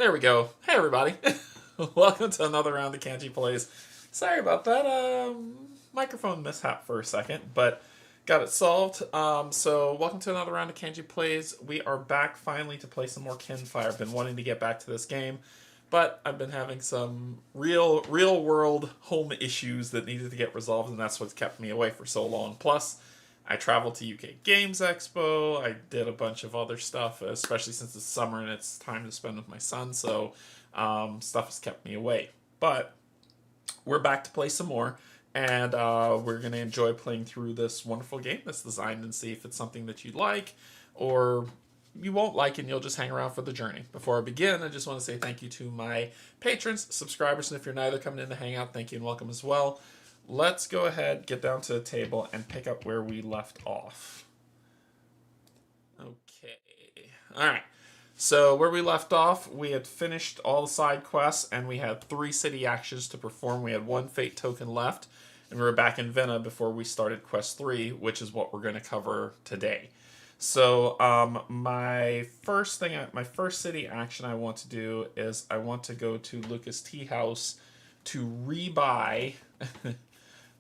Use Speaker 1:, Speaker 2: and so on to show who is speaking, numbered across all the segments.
Speaker 1: There we go. Hey, everybody. Welcome to another round of Canje Plays. Sorry about that microphone mishap for a second, but got it solved. So welcome to another round of Canje Plays. We are back finally to play some more Kinfire. I've been wanting to get back to this game, but I've been having some real world home issues that needed to get resolved, and that's what's kept me away for so long. Plus, I traveled to UK Games Expo. I did a bunch of other stuff, especially since it's summer and it's time to spend with my son. So stuff has kept me away. But we're back to play some more, and we're going to enjoy playing through this wonderful game that's designed and see if it's something that you like or you won't like and you'll just hang around for the journey. Before I begin, I just want to say thank you to my patrons, subscribers, and if you're neither coming in to hang out, thank you and welcome as well. Let's go ahead, get down to the table, and pick up where we left off. Okay. Alright. So, where we left off, we had finished all the side quests, and we had 3 city actions to perform. We had 1 fate token left, and we were back in Vienna before we started quest 3, which is what we're going to cover today. So, my first city action I want to do is I want to go to Lucas Tea House to rebuy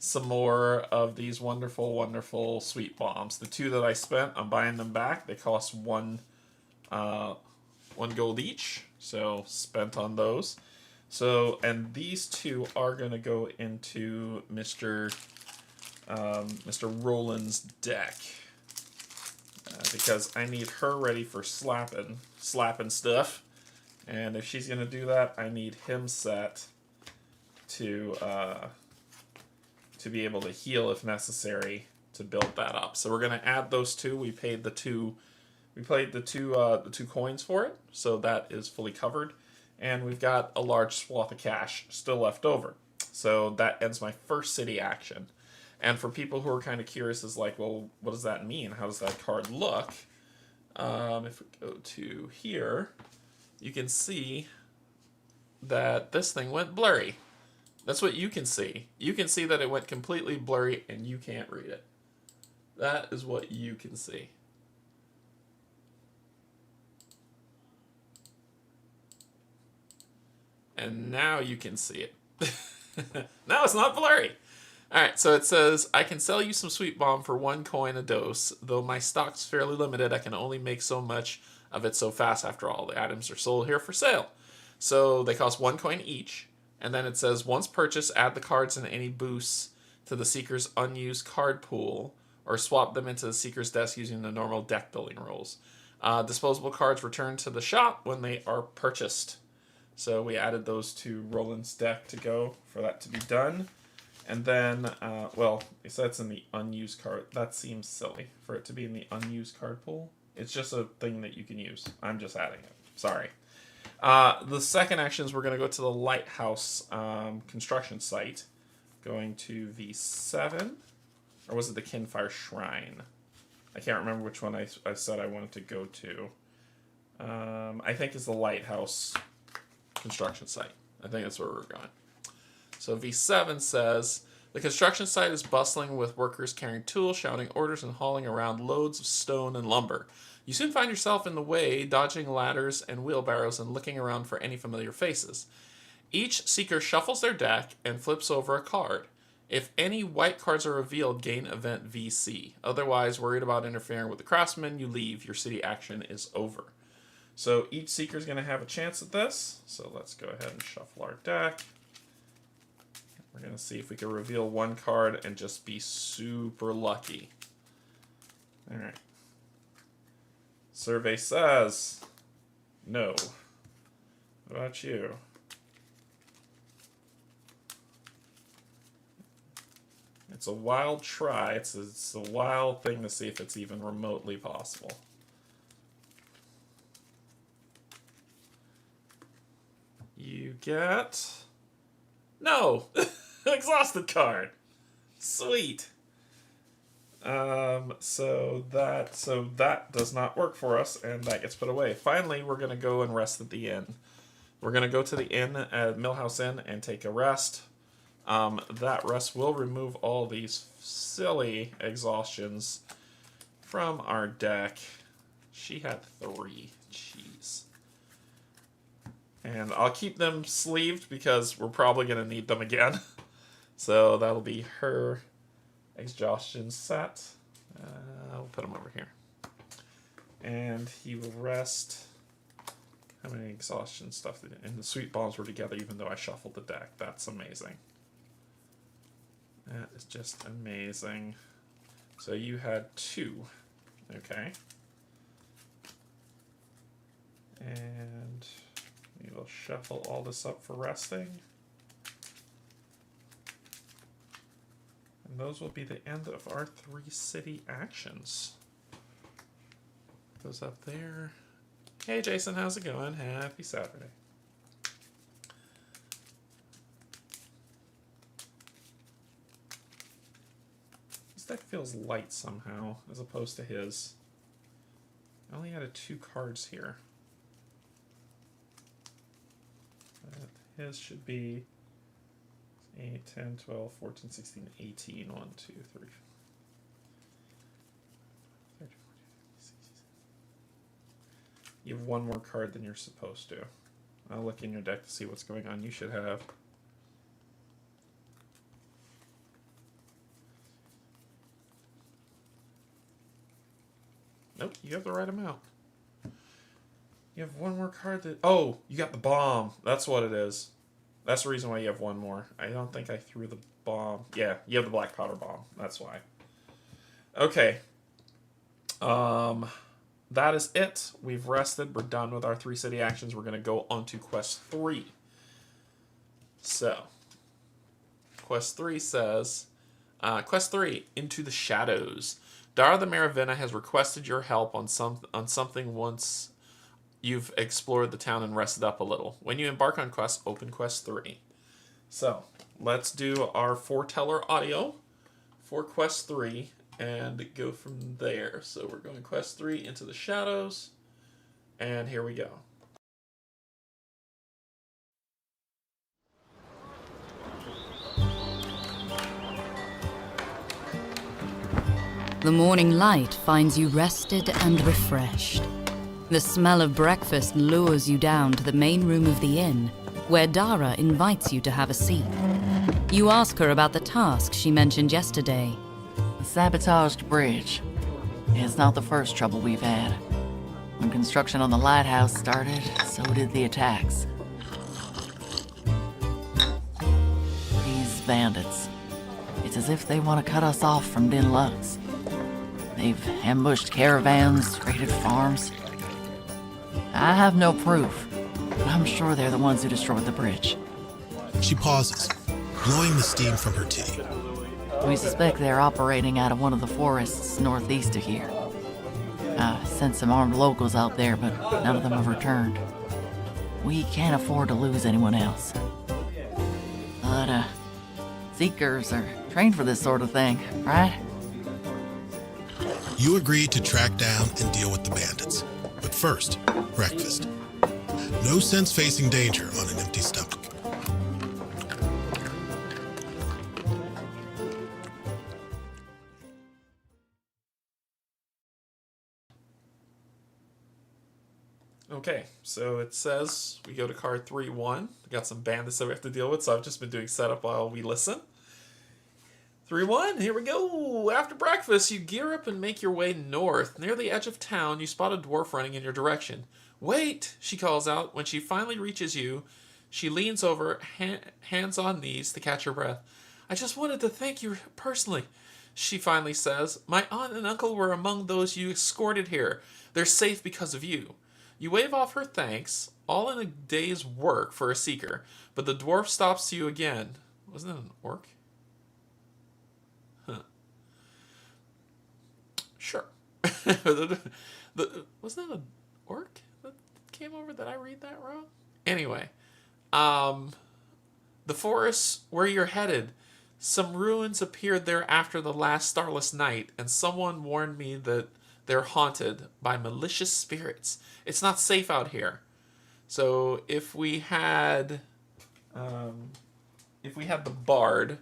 Speaker 1: some more of these wonderful sweet bombs. The 2 that I spent, I'm buying them back. They cost one gold each, so spent on those. So, and these 2 are going to go into Mr. Roland's deck. Because I need her ready for slapping stuff. And if she's going to do that, I need him set to be able to heal if necessary to build that up. So we're going to add those 2. We paid the two coins for it, so that is fully covered. And we've got a large swath of cash still left over. So that ends my first city action. And for people who are kind of curious, is like, well, what does that mean? How does that card look? If we go to here, you can see that this thing went blurry. That's what you can see. You can see that it went completely blurry and you can't read it. That is what you can see. And now you can see it. Now it's not blurry. Alright, so it says, I can sell you some sweet bomb for 1 coin a dose. Though my stock's fairly limited, I can only make so much of it so fast after all. The items are sold here for sale. So they cost 1 coin each. And then it says, once purchased, add the cards and any boosts to the Seeker's unused card pool, or swap them into the Seeker's desk using the normal deck building rules. Disposable cards return to the shop when they are purchased. So we added those to Roland's deck to go for that to be done. And then, well, it says it's in the unused card. That seems silly for it to be in the unused card pool. It's just a thing that you can use. I'm just adding it. Sorry. The second action is we're going to go to the lighthouse construction site. Going to V7. Or was it the Kinfire Shrine? I can't remember which one I said I wanted to go to. I think it's the lighthouse construction site. I think that's where we're going. So V7 says, the construction site is bustling with workers carrying tools, shouting orders, and hauling around loads of stone and lumber. You soon find yourself in the way, dodging ladders and wheelbarrows and looking around for any familiar faces. Each seeker shuffles their deck and flips over a card. If any white cards are revealed, gain event VC. Otherwise, worried about interfering with the craftsman, you leave. Your city action is over. So each seeker is going to have a chance at this. So let's go ahead and shuffle our deck. We're going to see if we can reveal 1 card and just be super lucky. Alright. Survey says no. What about you? It's a wild try. It's a wild thing to see if it's even remotely possible. You get... No! Exhausted card! Sweet! So that does not work for us, and that gets put away. Finally, we're going to go and rest at the inn. We're going to go to the inn at Millhouse Inn and take a rest. That rest will remove all these silly exhaustions from our deck. She had 3. Jeez. And I'll keep them sleeved because we're probably going to need them again. So that'll be her exhaustion set. I'll put him over here. And he will rest. How many exhaustion stuff did and the sweet bombs were together even though I shuffled the deck. That's amazing. That is just amazing. So you had 2. Okay. And we will shuffle all this up for resting. And those will be the end of our 3 city actions. Goes up there. Hey Jason, how's it going? Happy Saturday. This deck feels light somehow, as opposed to his. I only added 2 cards here. His should be 8, 10, 12, 14, 16, 18. 1, 2, 3. 30, 40, 60. You have 1 more card than you're supposed to. I'll look in your deck to see what's going on. You should have. Nope, you have the right amount. You have 1 more card that... Oh, you got the bomb. That's what it is. That's the reason why you have 1 more. I don't think I threw the bomb. Yeah, you have the black powder bomb. That's why. Okay. That is it. We've rested. We're done with our 3 city actions. We're going to go on to quest 3. So, quest 3 says... quest 3, Into the Shadows. Dara the Maravina has requested your help on something once you've explored the town and rested up a little. When you embark on quest, open quest 3. So, let's do our foreteller audio for quest 3 and go from there. So we're going quest 3, Into the Shadows, and here we go.
Speaker 2: The morning light finds you rested and refreshed. The smell of breakfast lures you down to the main room of the inn, where Dara invites you to have a seat. You ask her about the task she mentioned yesterday.
Speaker 3: The sabotaged bridge. It's not the first trouble we've had. When construction on the lighthouse started, so did the attacks. These bandits. It's as if they want to cut us off from Din Lux. They've ambushed caravans, raided farms. I have no proof, but I'm sure they're the ones who destroyed the bridge.
Speaker 4: She pauses, blowing the steam from her tea.
Speaker 3: We suspect they're operating out of one of the forests northeast of here. I sent some armed locals out there, but none of them have returned. We can't afford to lose anyone else. But, Seekers are trained for this sort of thing, right?
Speaker 4: You agree to track down and deal with the bandits. But first, breakfast. No sense facing danger on an empty stomach.
Speaker 1: Okay, so it says we go to card 3-1. We got some bandits that we have to deal with, so I've just been doing setup while we listen. 3-1, here we go. After breakfast, you gear up and make your way north. Near the edge of town, you spot a dwarf running in your direction. Wait, she calls out. When she finally reaches you, she leans over, hands on knees to catch her breath. I just wanted to thank you personally, she finally says. My aunt and uncle were among those you escorted here. They're safe because of you. You wave off her thanks, all in a day's work for a seeker, but the dwarf stops you again. Wasn't it an orc? Huh. Sure. Wasn't it an orc that came over? Did I read that wrong? Anyway, the forest where you're headed. Some ruins appeared there after the last Starless Night, and someone warned me that they're haunted by malicious spirits. It's not safe out here. So if we had the bard,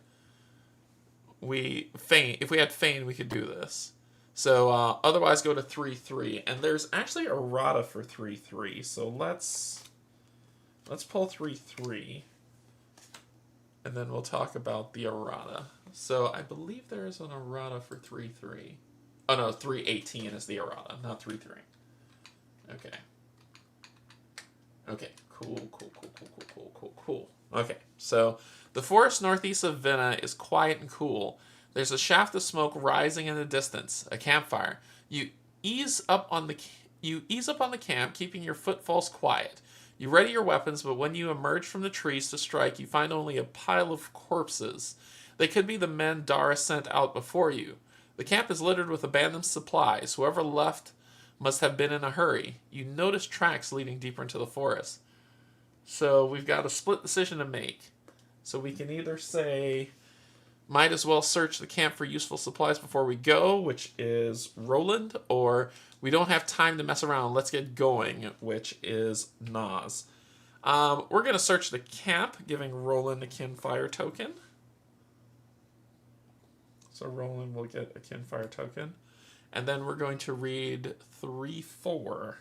Speaker 1: if we had Feign, we could do this. So otherwise go to 3-3. And there's actually errata for 3-3. So let's Let's pull 3-3. And then we'll talk about the errata. So I believe there is an errata for 3-3. Oh no, 3-18 is the errata, not 3-3. Okay. Okay, cool. Okay, so the forest northeast of Vienna is quiet and cool. There's a shaft of smoke rising in the distance, a campfire. You ease up on the camp, keeping your footfalls quiet. You ready your weapons, but when you emerge from the trees to strike, you find only a pile of corpses. They could be the men Dara sent out before you. The camp is littered with abandoned supplies. Whoever left must have been in a hurry. You notice tracks leading deeper into the forest. So we've got a split decision to make. So we can either say, might as well search the camp for useful supplies before we go, which is Roland, or we don't have time to mess around, let's get going, which is Nas. We're going to search the camp, giving Roland a Kinfire token. So Roland will get a Kinfire token. And then we're going to read 3-4.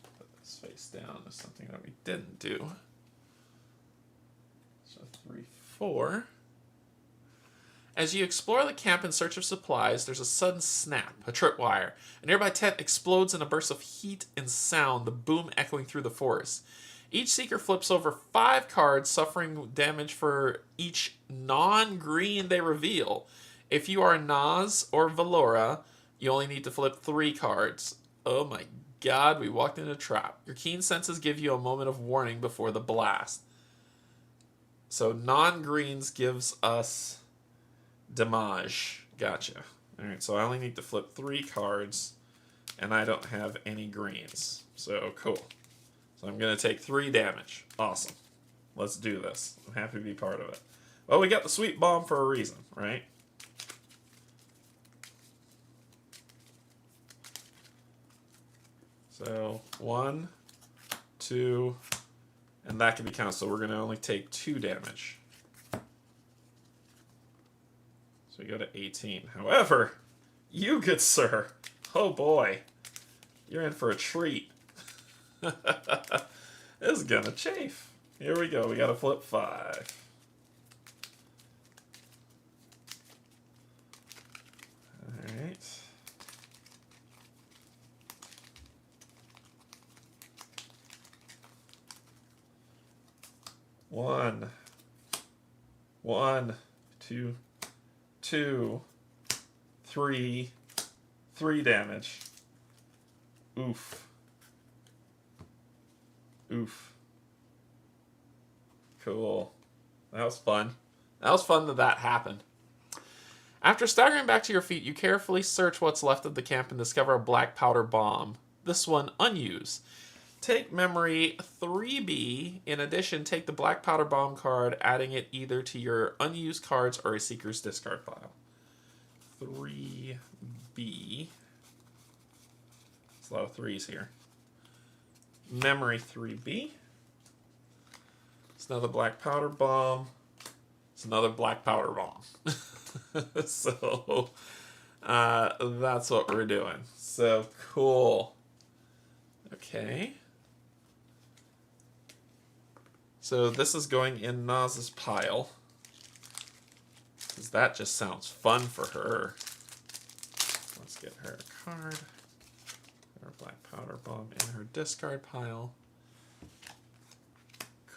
Speaker 1: Put this face down is something that we didn't do. So 3-4. As you explore the camp in search of supplies, there's a sudden snap, a tripwire. A nearby tent explodes in a burst of heat and sound, the boom echoing through the forest. Each seeker flips over 5 cards, suffering damage for each non-green they reveal. If you are Nas or Valora, you only need to flip 3 cards. Oh my god, we walked into a trap. Your keen senses give you a moment of warning before the blast. So non-greens gives us damage. Gotcha. Alright, so I only need to flip 3 cards, and I don't have any greens. So, cool. So I'm going to take 3 damage. Awesome. Let's do this. I'm happy to be part of it. Well, we got the sweet bomb for a reason, right? So, 1, 2, and that can be counted. So we're going to only take 2 damage. So we go to 18. However, you, good sir, oh boy, you're in for a treat. This is gonna chafe. Here we go. We gotta flip 5. Alright. One, two, 3 damage. Oof. Cool. That was fun. That was fun that happened. After staggering back to your feet, you carefully search what's left of the camp and discover a black powder bomb. This one unused. Take memory 3B. In addition, take the black powder bomb card, adding it either to your unused cards or a seeker's discard pile. 3B. There's a lot of 3s here. Memory 3B. It's another black powder bomb. It's another black powder bomb. So, that's what we're doing. So, cool. Okay. So, this is going in Naz's pile. Because that just sounds fun for her. Let's get her a card. Her black powder bomb in her discard pile.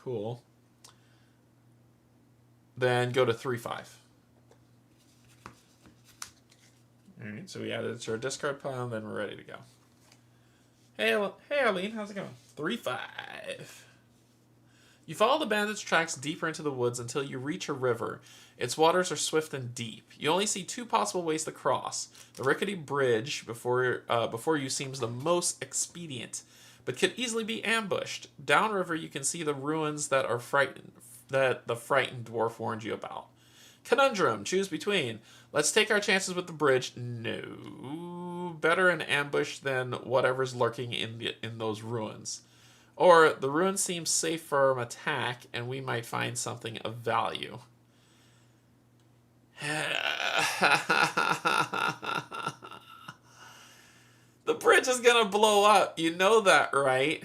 Speaker 1: Cool. Then go to 3-5. Alright, so we added it to our discard pile, and then we're ready to go. Hey Arlene, how's it going? 3-5. You follow the bandits' tracks deeper into the woods until you reach a river. Its waters are swift and deep. You only see 2 possible ways to cross. The rickety bridge before you seems the most expedient, but could easily be ambushed. Downriver, you can see the ruins that the frightened dwarf warned you about. Conundrum, choose between. Let's take our chances with the bridge. No. Better an ambush than whatever's lurking in those ruins. Or, the ruins seem safe from attack, and we might find something of value. The bridge is gonna blow up. You know that, right?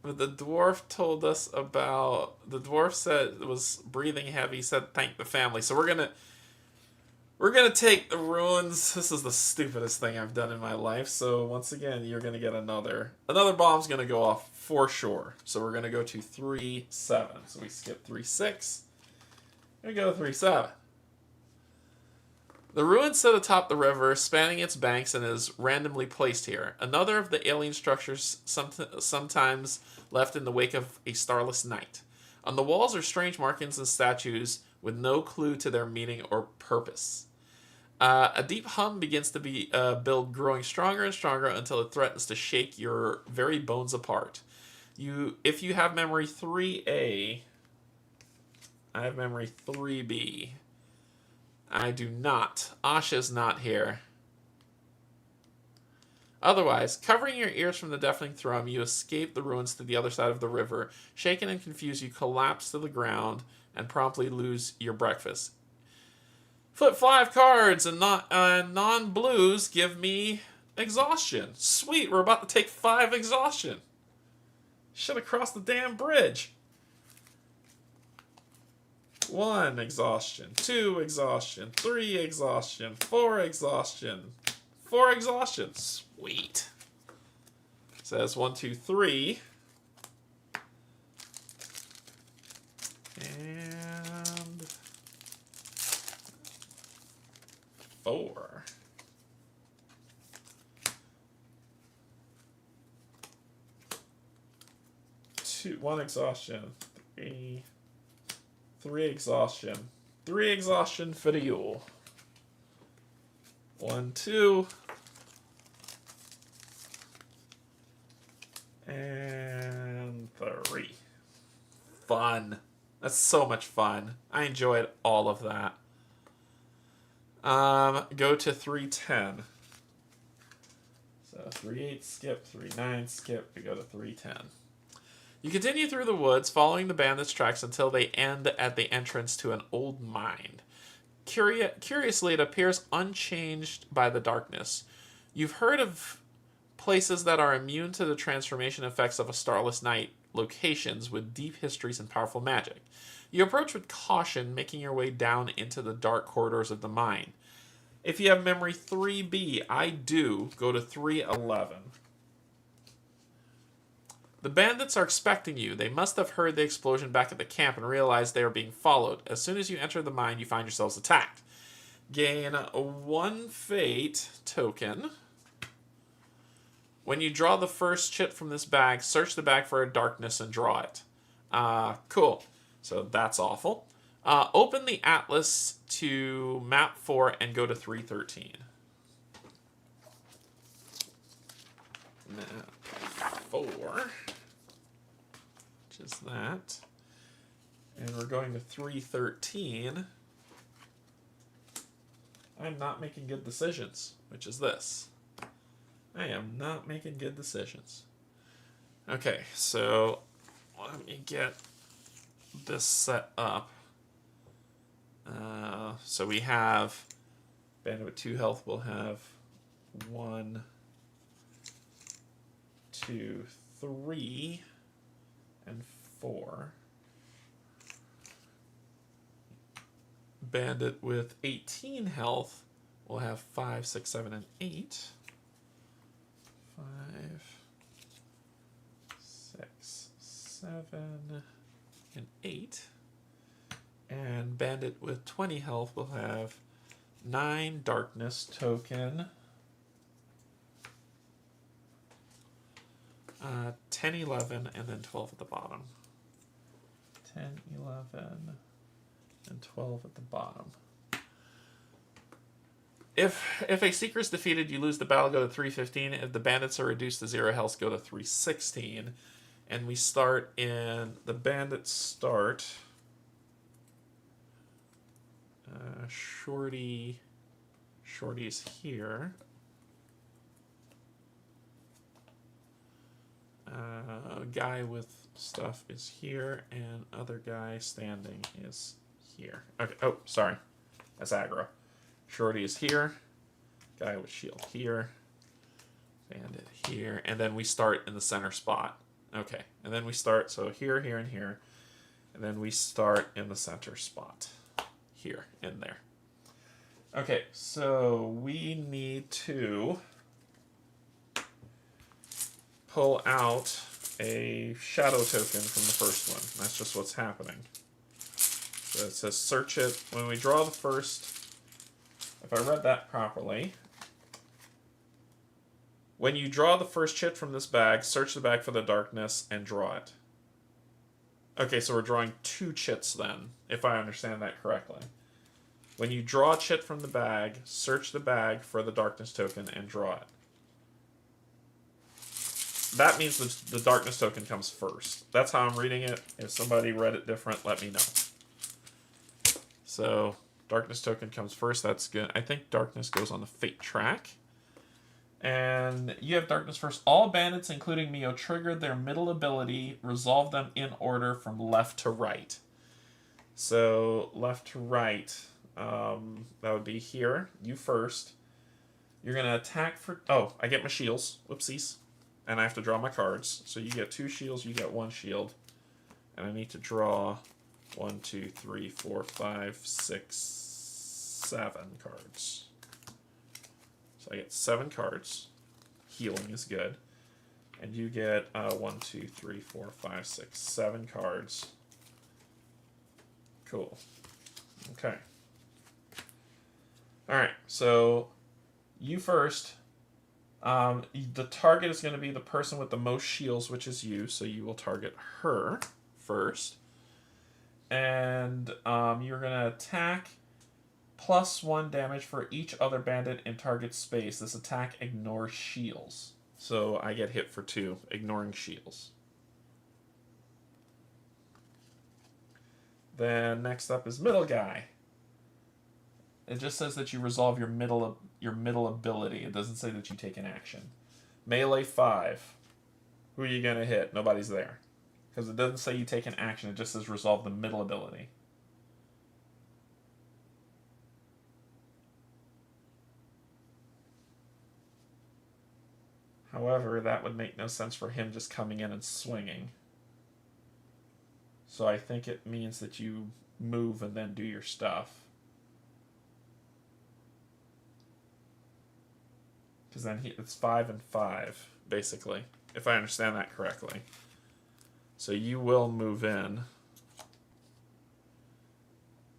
Speaker 1: But the dwarf told us about... The dwarf said it was breathing heavy, said thank the family. So we're gonna take the ruins. This is the stupidest thing I've done in my life. So once again, you're gonna get another bomb's gonna go off for sure. So we're gonna go to 3-7. So we skip 3-6. We go to 3-7. The ruins sit atop the river, spanning its banks, and is randomly placed here. Another of the alien structures sometimes left in the wake of a starless night. On the walls are strange markings and statues with no clue to their meaning or purpose. A deep hum begins to be build, growing stronger and stronger until it threatens to shake your very bones apart. If you have memory 3A, I have memory 3B. I do not. Asha's not here. Otherwise, covering your ears from the deafening thrum, you escape the ruins to the other side of the river. Shaken and confused, you collapse to the ground and promptly lose your breakfast. Flip 5 cards and non-blues give me exhaustion. Sweet, we're about to take 5 exhaustion. Should have crossed the damn bridge. 1 exhaustion, 2 exhaustion, 3 exhaustion, 4 exhaustion, 4 exhaustion. Sweet. Says 1, 2, 3. And 4. One exhaustion. 3 exhaustion. 3 exhaustion for the Yule. 1, 2. And 3. Fun. That's so much fun. I enjoyed all of that. Go to 310. So 3-8 skip, 3-9 skip, we go to 310. You continue through the woods, following the bandits' tracks until they end at the entrance to an old mine. Curiously, it appears unchanged by the darkness. You've heard of places that are immune to the transformation effects of a Starless Night, locations with deep histories and powerful magic. You approach with caution, making your way down into the dark corridors of the mine. If you have memory 3B, I do, go to 311. The bandits are expecting you. They must have heard the explosion back at the camp and realized they are being followed. As soon as you enter the mine, you find yourselves attacked. Gain 1 fate token. When you draw the first chip from this bag, search the bag for a darkness and draw it. Cool. So that's awful. Open the atlas to map 4 and go to 313. Map 4. Which is that. And we're going to 313. I'm not making good decisions, which is this. I am not making good decisions. Okay, so let me get this set up. So we have bandit with 2 health will have 1, 2, 3, and 4. Bandit with 18 health will have 5, 6, 7, and 8. 5, 6, 7, and 8. And bandit with 20 health will have 9 darkness token, 10, 11, and then 12 at the bottom. 10, 11, and 12 at the bottom. If a seeker is defeated, you lose the battle, go to 315. If the bandits are reduced to 0 health, go to 316. And we start in the bandits start. Shorty's here. Guy with stuff is here, and other guy standing is here. Okay. Oh, sorry. That's aggro. Shorty is here. Guy with shield here. Bandit here. And then we start in the center spot. Okay, and then we start, so here, here, and here. And then we start in the center spot. Here, in there. Okay, so we need to pull out a shadow token from the first one. That's just what's happening. So it says search it. When we draw the first, if I read that properly, when you draw the first chit from this bag, search the bag for the darkness and draw it. Okay, so we're drawing 2 chits then, if I understand that correctly. When you draw a chit from the bag, search the bag for the darkness token and draw it. That means the darkness token comes first. That's how I'm reading it. If somebody read it different, let me know. So, darkness token comes first. That's good. I think darkness goes on the fate track. And you have darkness first. All bandits, including Mio, triggered their middle ability. Resolve them in order from left to right. So, left to right. That would be here. You first. You're going to attack for... Oh, I get my shields. Whoopsies. And I have to draw my cards. So you get 2 shields, you get 1 shield. And I need to draw 1, 2, 3, 4, 5, 6, 7 cards. So I get 7 cards. Healing is good. And you get 1, 2, 3, 4, 5, 6, 7 cards. Cool. Okay. Alright, so you first. The target is going to be the person with the most shields, which is you. So you will target her first. And you're going to attack +1 damage for each other bandit in target space. This attack ignores shields. So I get hit for 2, ignoring shields. Then next up is middle guy. It just says that you resolve your middle ability. It doesn't say that you take an action. Melee 5. Who are you going to hit? Nobody's there. Because it doesn't say you take an action. It just says resolve the middle ability. However, that would make no sense for him just coming in and swinging. So I think it means that you move and then do your stuff. Because then it's 5 and 5, basically, if I understand that correctly. So you will move in.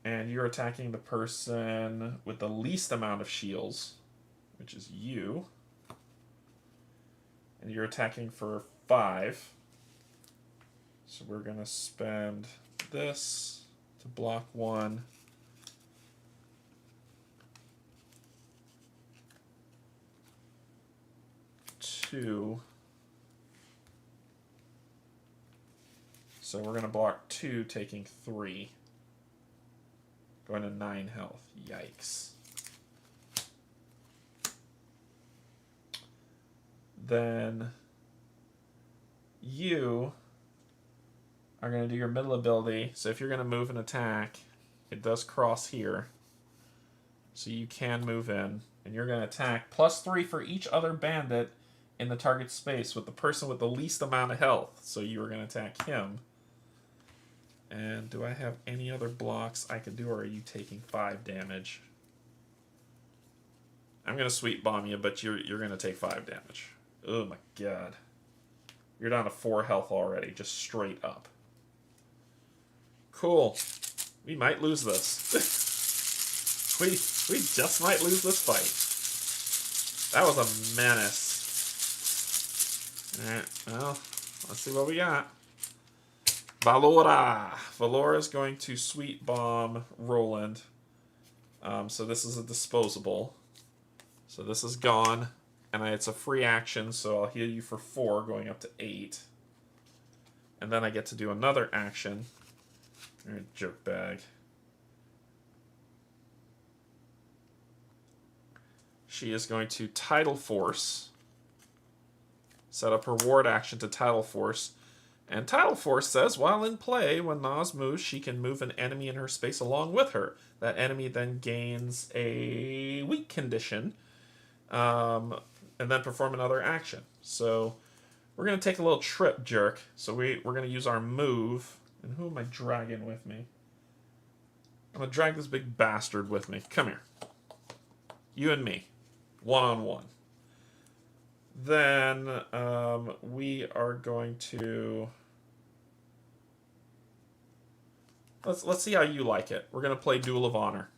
Speaker 1: And you're attacking the person with the least amount of shields, which is you. And you're attacking for 5. So we're going to spend this to block 1. So we're going to block 2, taking 3. Going to 9 health. Yikes. Then you are going to do your middle ability. So if you're going to move and attack, it does cross here. So you can move in. And you're going to attack +3 for each other bandit in the target space with the person with the least amount of health. So you are going to attack him. And do I have any other blocks I can do, or are you taking 5 damage? I'm going to sweet bomb you, but you're going to take 5 damage. Oh my god. You're down to 4 health already, just straight up. Cool. We might lose this. we just might lose this fight. That was a menace. Alright, well, let's see what we got. Valora. Valora is going to sweet bomb Roland. So this is a disposable. So this is gone. And it's a free action, so I'll heal you for 4, going up to 8. And then I get to do another action. You're a jerk bag. She is going to Tidal Force. Set up her ward action to Tidal Force. And Tidal Force says, while in play, when Nas moves, she can move an enemy in her space along with her. That enemy then gains a weak condition. And then perform another action. So We're going to take a little trip, jerk. So we're going to use our move. And who am I dragging with me? I'm going to drag this big bastard with me. Come here. You and me. One-on-one. Then we are going to... Let's see how you like it. We're going to play Duel of Honor.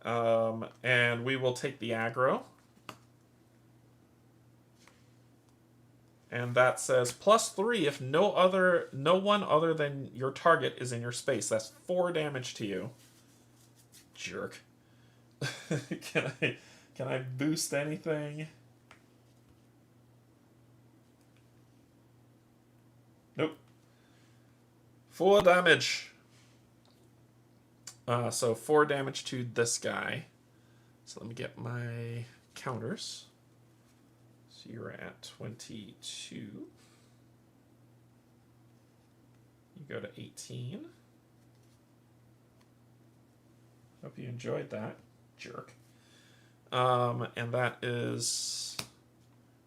Speaker 1: And we will take the aggro. And that says +3 if no one other than your target is in your space. That's 4 damage to you. Jerk. Can I boost anything? Nope. 4 damage. So 4 damage to this guy. So let me get my counters. So you're at 22. You go to 18. Hope you enjoyed that, jerk. And that is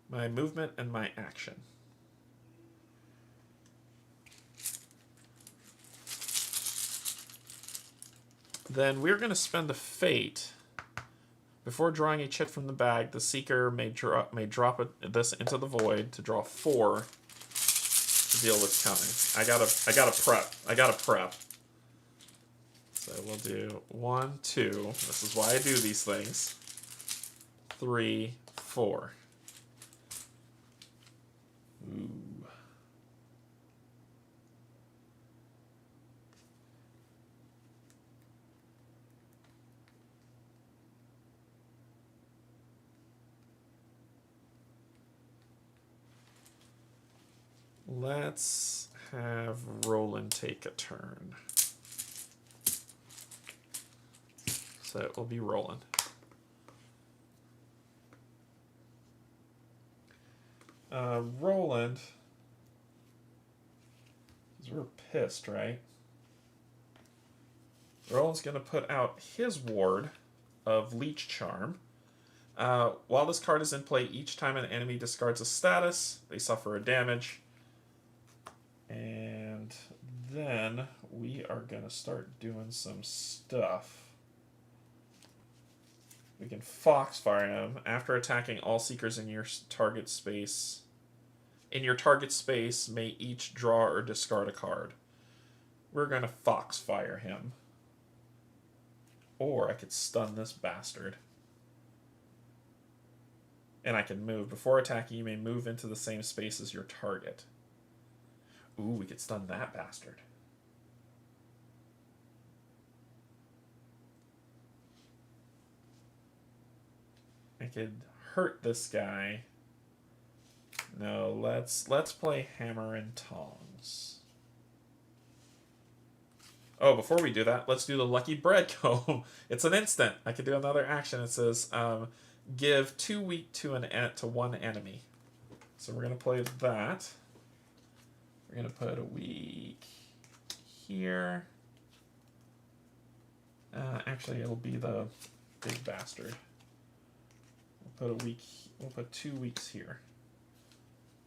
Speaker 1: my movement and my action. Then we're going to spend a fate. Before drawing a chit from the bag, the seeker may drop this into the void to draw 4 to deal with coming. I gotta prep. So we'll do 1, 2. This is why I do these things. 3, 4. Ooh. Let's have Roland take a turn. So it will be Roland. Roland, because we're pissed, right? Roland's going to put out his ward of Leech Charm. While this card is in play, each time an enemy discards a status, they suffer a damage. And then we are going to start doing some stuff. We can Foxfire him. After attacking all seekers in your target space, may each draw or discard a card. We're going to Foxfire him. Or I could stun this bastard. And I can move. Before attacking, you may move into the same space as your target. Ooh, we could stun that bastard. I could hurt this guy. No, let's play Hammer and Tongs. Oh, before we do that, let's do the Lucky Bread Comb. It's an instant. I could do another action. It says give 2 weak to one enemy. So we're gonna play that. We're going to put a weak here. Actually, it'll be the big bastard. We'll put 2 weeks here.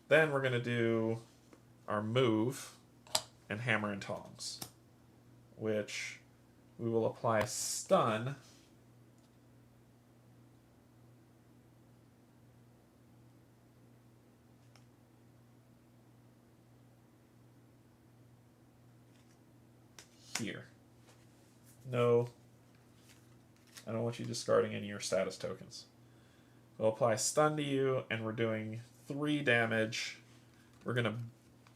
Speaker 1: Then we're going to do our move and Hammer and Tongs, which we will apply stun. Here. No. I don't want you discarding any of your status tokens. We'll apply stun to you, and we're doing 3 damage. We're gonna...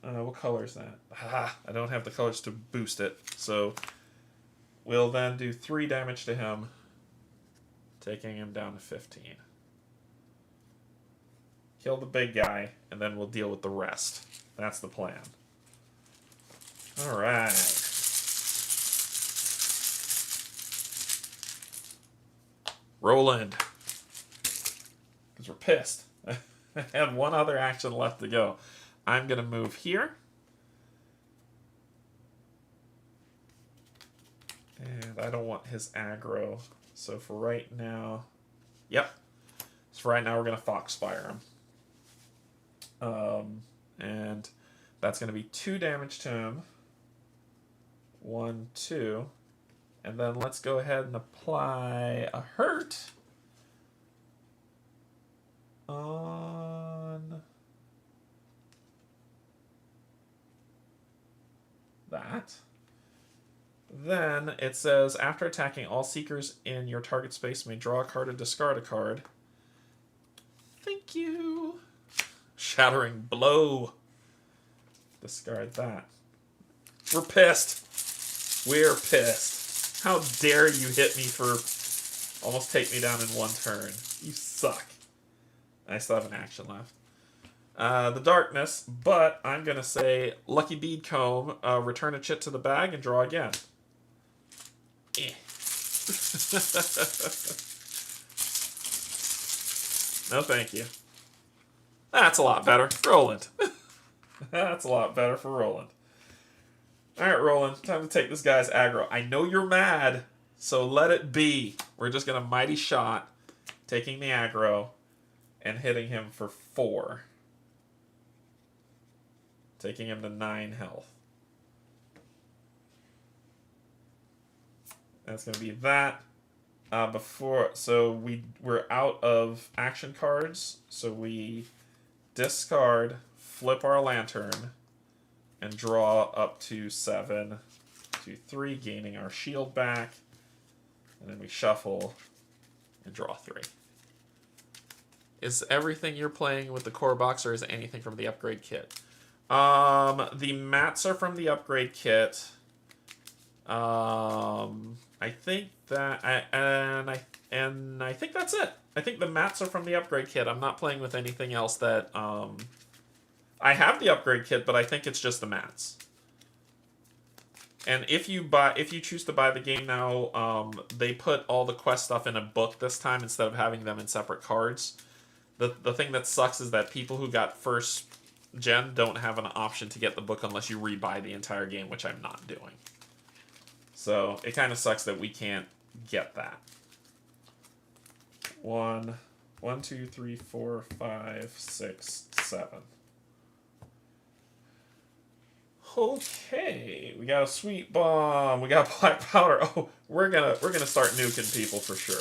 Speaker 1: what color is that? Ah, I don't have the colors to boost it. So we'll then do 3 damage to him, taking him down to 15. Kill the big guy, and then we'll deal with the rest. That's the plan. Alright. Roland. Because we're pissed. I have one other action left to go. I'm going to move here. And I don't want his aggro. So for right now... Yep. for right now, we're going to Foxfire him. And that's going to be 2 damage to him. 1, 2. And then let's go ahead and apply a hurt on that. Then it says, after attacking, all seekers in your target space may draw a card and discard a card. Thank you. Shattering Blow. Discard that. We're pissed. We're pissed. How dare you hit me for almost take me down in 1 turn. You suck. I still have an action left. The Darkness, but I'm going to say Lucky Bead Comb, return a chit to the bag and draw again. Eh. No, thank you. That's a lot better. Roland. That's a lot better for Roland. Alright, Roland. Time to take this guy's aggro. I know you're mad, so let it be. We're just going to Mighty Shot, taking the aggro, and hitting him for 4. Taking him to 9 health. That's going to be that. So we're out of action cards. So we discard, flip our lantern, and draw up to 7 to 3, gaining our shield back. And then we shuffle and draw 3. Is everything you're playing with the core box, or is it anything from the upgrade kit? The mats are from the upgrade kit. I think that I think that's it. I think the mats are from the upgrade kit. I'm not playing with anything else that I have the upgrade kit, but I think it's just the mats. And if you choose to buy the game now, they put all the quest stuff in a book this time instead of having them in separate cards. The thing that sucks is that people who got first gen don't have an option to get the book unless you rebuy the entire game, which I'm not doing. So it kind of sucks that we can't get that. 1, 2, 3, 4, 5, 6, 7. Okay, we got a sweet bomb. We got black powder. Oh, we're gonna start nuking people for sure.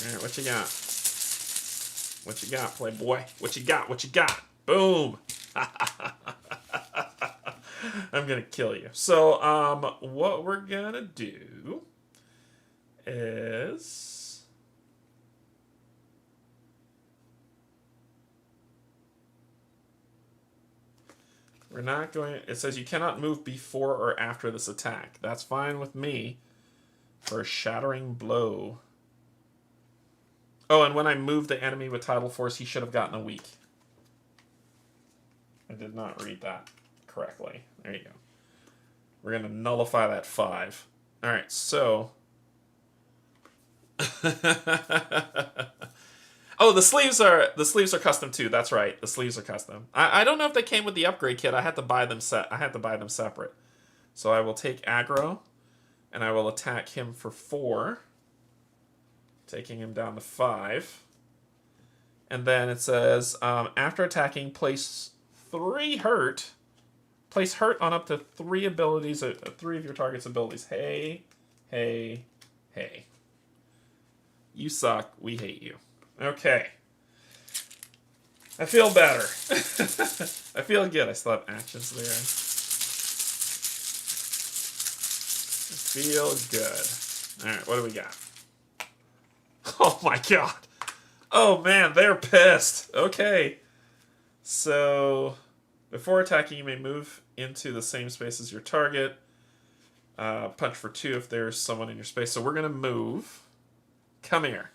Speaker 1: All right, what you got? What you got, playboy? What you got? What you got? Boom. I'm gonna kill you. So, what we're gonna do is we're not going. It says you cannot move before or after this attack. That's fine with me for a shattering blow. Oh, and when I move the enemy with tidal force, he should have gotten a weak. I did not read that correctly. There you go. We're going to nullify that 5. All right, so... Oh, the sleeves are custom too. That's right. The sleeves are custom. I don't know if they came with the upgrade kit. I had to buy them separate. So I will take aggro, and I will attack him for 4, taking him down to 5. And then it says, after attacking, place 3 hurt. Place hurt on up to 3 abilities, 3 of your target's abilities. Hey, hey, hey. You suck. We hate you. Okay. I feel better. I feel good. I still have actions there. I feel good. Alright, what do we got? Oh my god. Oh man, they're pissed. Okay. So, before attacking, you may move into the same space as your target. Punch for 2 if there's someone in your space. So we're going to move. Come here.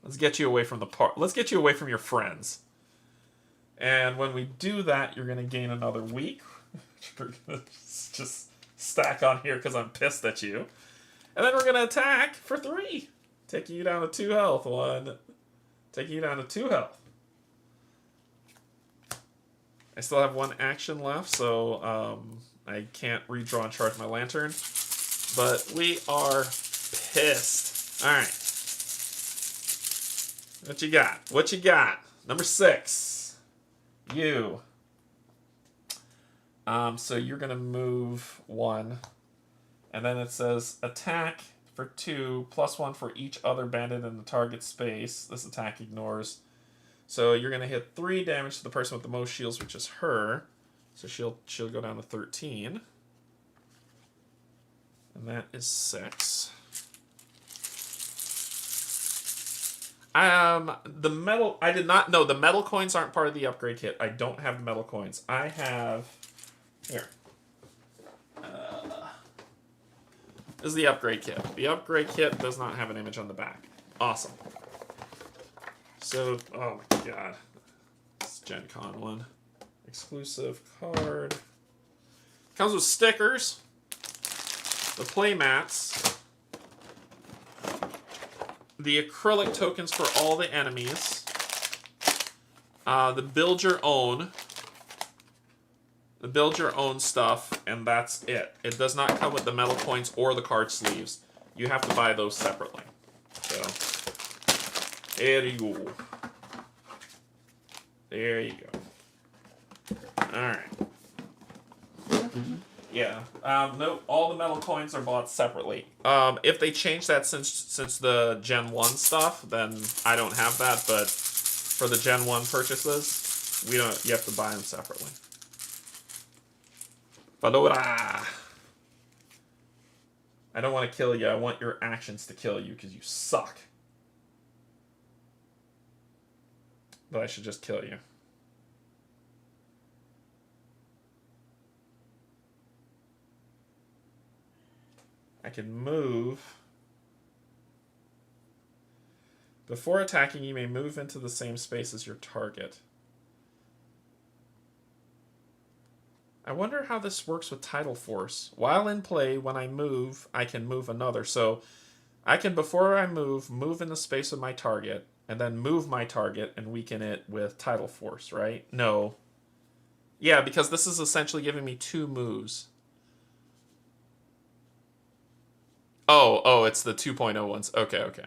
Speaker 1: Let's get you away from the Let's get you away from your friends. And when we do that, you're going to gain another week. We're going to just stack on here because I'm pissed at you. And then we're going to attack for 3. Taking you down to 2 health. 1. Taking you down to 2 health. I still have 1 action left, so I can't redraw and charge my lantern. But we are pissed. Alright. What you got? What you got? Number 6. You. So you're going to move 1. And then it says attack for 2, +1 for each other bandit in the target space. This attack ignores. So you're going to hit 3 damage to the person with the most shields, which is her. So she'll go down to 13. And that is 6. The metal, I did not know, the metal coins aren't part of the upgrade kit. I don't have the metal coins. I have, here. This is the upgrade kit. The upgrade kit does not have an image on the back. Awesome. So, oh my god. This is Gen Con one. Exclusive card. Comes with stickers. The playmats. The acrylic tokens for all the enemies. The build your own. The build your own stuff, and that's it. It does not come with the metal coins or the card sleeves. You have to buy those separately. So, there you go. There you go. Alright. Yeah. No, all the metal coins are bought separately. If they change that since the Gen 1 stuff, then I don't have that, but for the Gen 1 purchases, you have to buy them separately. Fedora! I don't want to kill you, I want your actions to kill you, because you suck. But I should just kill you. I can move. Before attacking, you may move into the same space as your target. I wonder how this works with Tidal Force. While in play, when I move, I can move another. So I can, before I move in the space of my target, and then move my target and weaken it with Tidal Force, right? No. Yeah, because this is essentially giving me 2 moves. Oh, it's the 2.0 ones. Okay.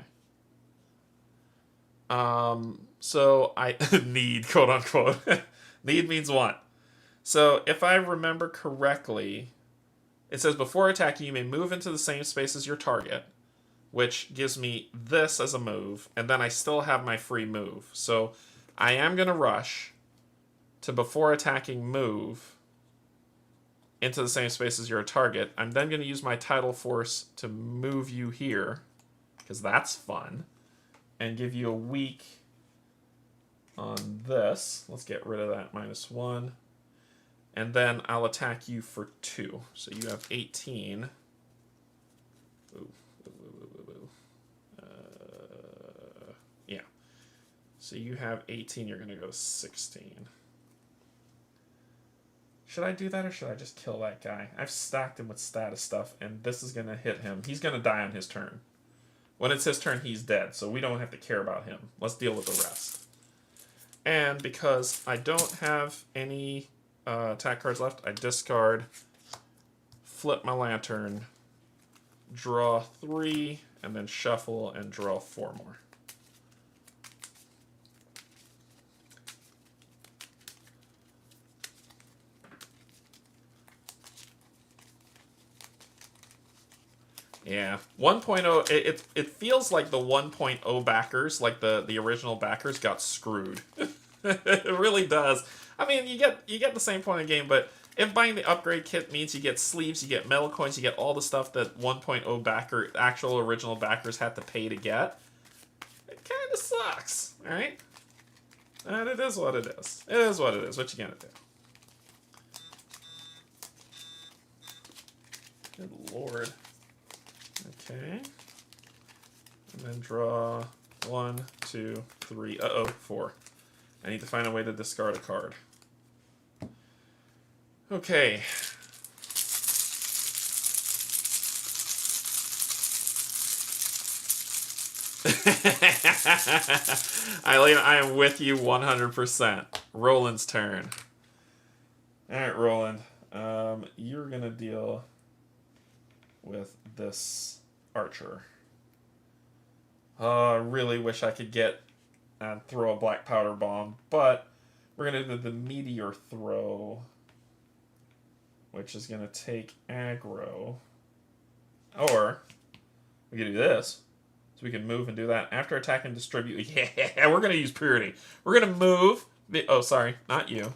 Speaker 1: So I need, quote unquote. Need means want. So if I remember correctly, it says before attacking, you may move into the same space as your target, which gives me this as a move, and then I still have my free move. So I am going to rush to before attacking move into the same space as your target. I'm then going to use my Tidal Force to move you here, because that's fun, and give you a weak on this. Let's get rid of that -1. And then I'll attack you for 2. So you have 18. Yeah. So you have 18. You're going to go 16. Should I do that, or should I just kill that guy? I've stacked him with status stuff, and this is going to hit him. He's going to die on his turn. When it's his turn, he's dead, so we don't have to care about him. Let's deal with the rest. And because I don't have any attack cards left, I discard, flip my lantern, draw 3, and then shuffle and draw 4 more. Yeah, 1.0, it feels like the 1.0 backers, like the original backers, got screwed. It really does. I mean, you get the same point of game, but if buying the upgrade kit means you get sleeves, you get metal coins, you get all the stuff that 1.0 backer, actual original backers had to pay to get, it kind of sucks, alright? And it is what it is. It is what it is. What you gonna do? Good lord. Okay. And then draw 1, 2, 3. Uh-oh, 4. I need to find a way to discard a card. Okay. Eileen, I am with you 100%. Roland's turn. Alright, Roland. You're gonna deal with this archer. I really wish I could get and throw a black powder bomb, but we're going to do the meteor throw, which is going to take aggro. Or we can do this. So we can move and do that. After attack and distribute. Yeah, we're going to use purity. We're going to move. Oh, sorry. Not you.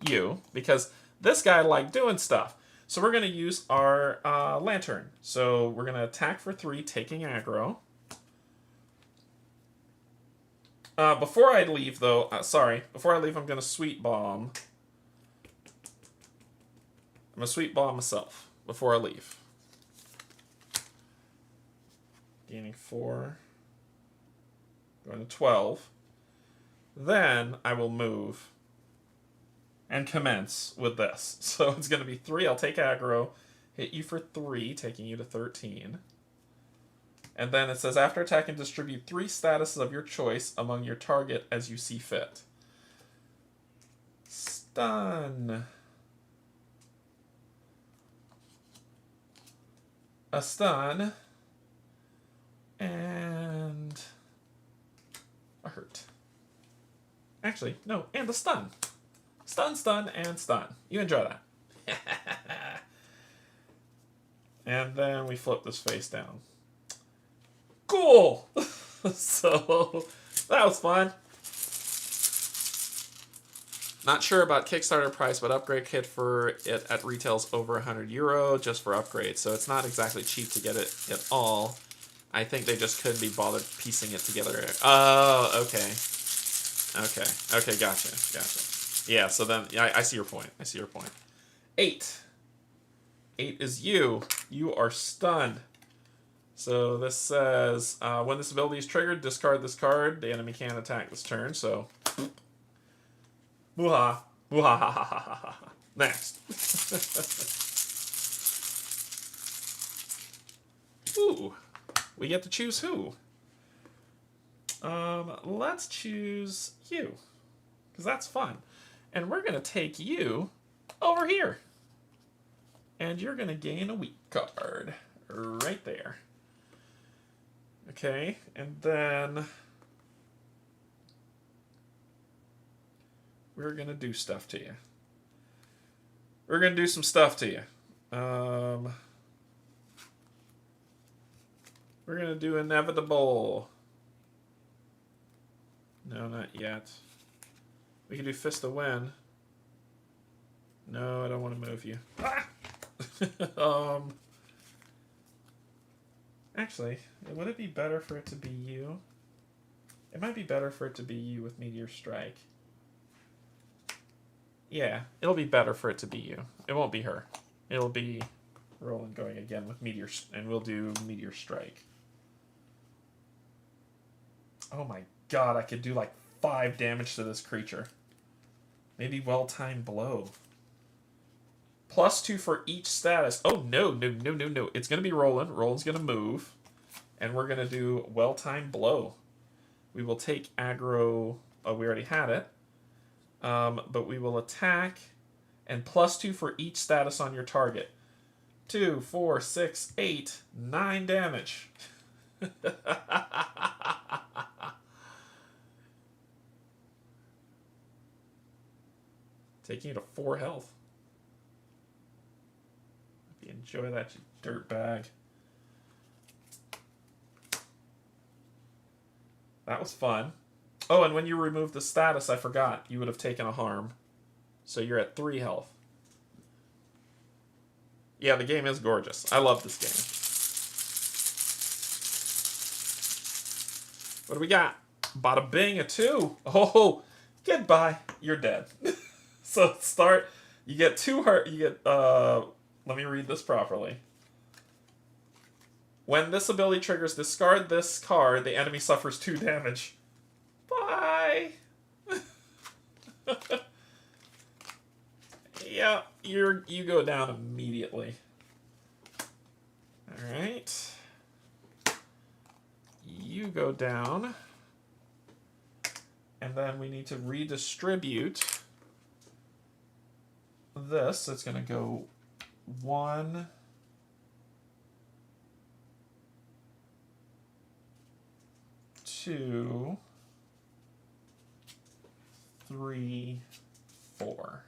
Speaker 1: You. Because this guy liked doing stuff. So we're going to use our lantern. So we're going to attack for 3, taking aggro. Before I leave, though, before I leave, I'm going to sweet bomb. I'm going to sweet bomb myself before I leave. Gaining 4. Going to 12. Then I will move and commence with this. So it's going to be 3. I'll take aggro, hit you for 3, taking you to 13. And then it says, after attacking, distribute 3 statuses of your choice among your target as you see fit. Stun. A stun. And a hurt. Actually, no, and a stun. Stun, stun, and stun. You enjoy that. And then we flip this face down. Cool! So, that was fun. Not sure about Kickstarter price, but upgrade kit for it at retail's over €100 just for upgrades. So it's not exactly cheap to get it at all. I think they just couldn't be bothered piecing it together. Oh, okay. Okay, gotcha. Yeah, so then, yeah, I see your point. 8. 8 is you. You are stunned. So this says, when this ability is triggered, discard this card. The enemy can't attack this turn, so... Mooha. Mooha. Next. Ooh. We get to choose who. Let's choose you. Because that's fun. And we're going to take you over here. And you're going to gain a weak card. Right there. Okay, and then we're going to do stuff to you. We're going to do some stuff to you. We're going to do inevitable. No, not yet. We can do Fist of Wind. No, I don't want to move you. Ah! Actually, would it be better for it to be you? It might be better for it to be you with Meteor Strike. Yeah, it'll be better for it to be you. It won't be her. It'll be Roland going again with Meteor, and we'll do Meteor Strike. Oh my god, I could do like 5 damage to this creature. Maybe well-timed blow. +2 for each status. Oh, no. It's going to be Roland. Roland's going to move. And we're going to do well-timed blow. We will take aggro. Oh, we already had it. But we will attack. And +2 for each status on your target. 2, 4, 6, 8, 9 damage. Taking you to 4 health. Enjoy that, you dirtbag. That was fun. Oh, and when you remove the status, I forgot, you would have taken a harm. So you're at 3 health. Yeah, the game is gorgeous. I love this game. What do we got? Bada bing, a 2. Oh, goodbye. You're dead. So start. You get 2 heart. You get, let me read this properly. When this ability triggers, discard this card. The enemy suffers 2 damage. Bye. Yeah, you go down immediately. All right. You go down. And then we need to redistribute this. It's going to go 1, 2, 3, 4.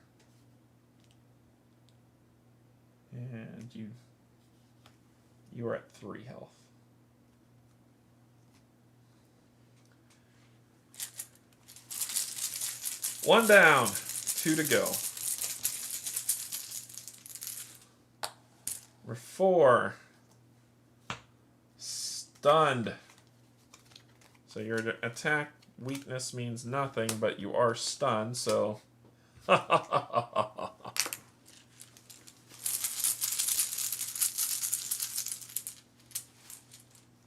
Speaker 1: And you are at 3 health. One down, 2 to go. Number 4. Stunned. So your attack weakness means nothing, but you are stunned, so...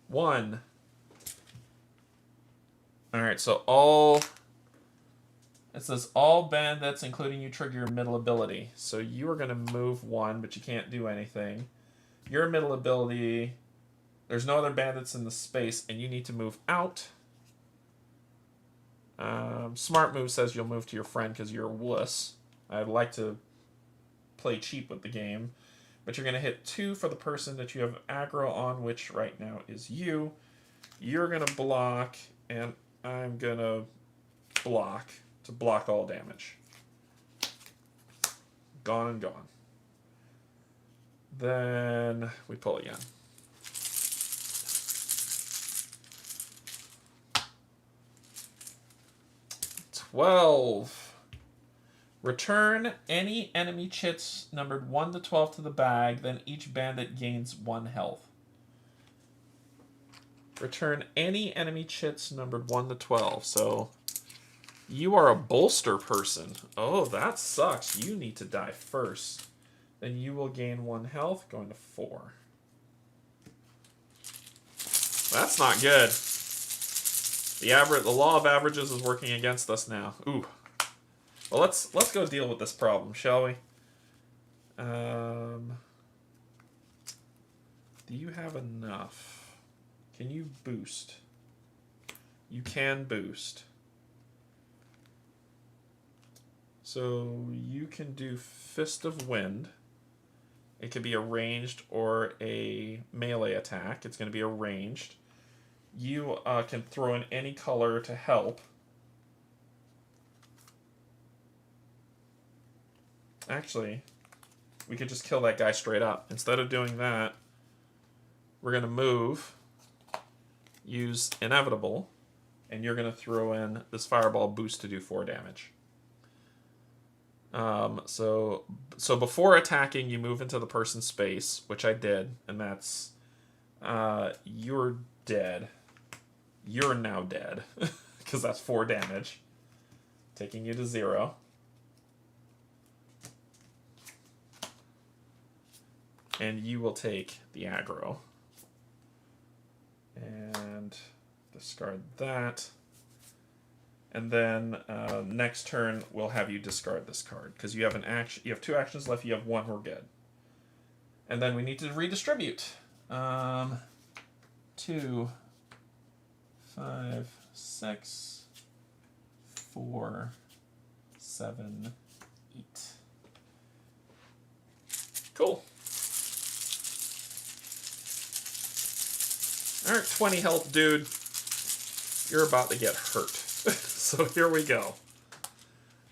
Speaker 1: One. Alright, so all... It says all bandits, including you, trigger your middle ability. So you are going to move 1, but you can't do anything. Your middle ability... There's no other bandits in the space, and you need to move out. Smart move says you'll move to your friend because you're a wuss. I'd like to play cheap with the game. But you're going to hit 2 for the person that you have aggro on, which right now is you. You're going to block, and I'm going to block all damage. Gone and gone. Then we pull again. $12. Return any enemy chits numbered 1 to 12 to the bag, then each bandit gains 1 health. Return any enemy chits numbered 1 to 12. So you are a bolster person. Oh, that sucks. You need to die first. Then you will gain 1 health, going to 4. That's not good. The law of averages is working against us now. Ooh. Well, let's go deal with this problem, shall we? Do you have enough? Can you boost? You can boost. So you can do Fist of Wind. It could be a ranged or a melee attack. It's going to be a ranged. You can throw in any color to help. Actually, we could just kill that guy straight up. Instead of doing that, we're going to move, use Inevitable, and you're going to throw in this Fireball boost to do 4 damage. So before attacking, you move into the person's space, which I did, and that's... you're dead. You're now dead, because that's 4 damage, taking you to 0. And you will take the aggro. And discard that. And then next turn, we'll have you discard this card. Because you have an action. You have 2 actions left. You have 1. We're good. And then we need to redistribute. 2, 5, 6, 4, 7, 8. Cool. Alright, 20 health, dude. You're about to get hurt. So here we go.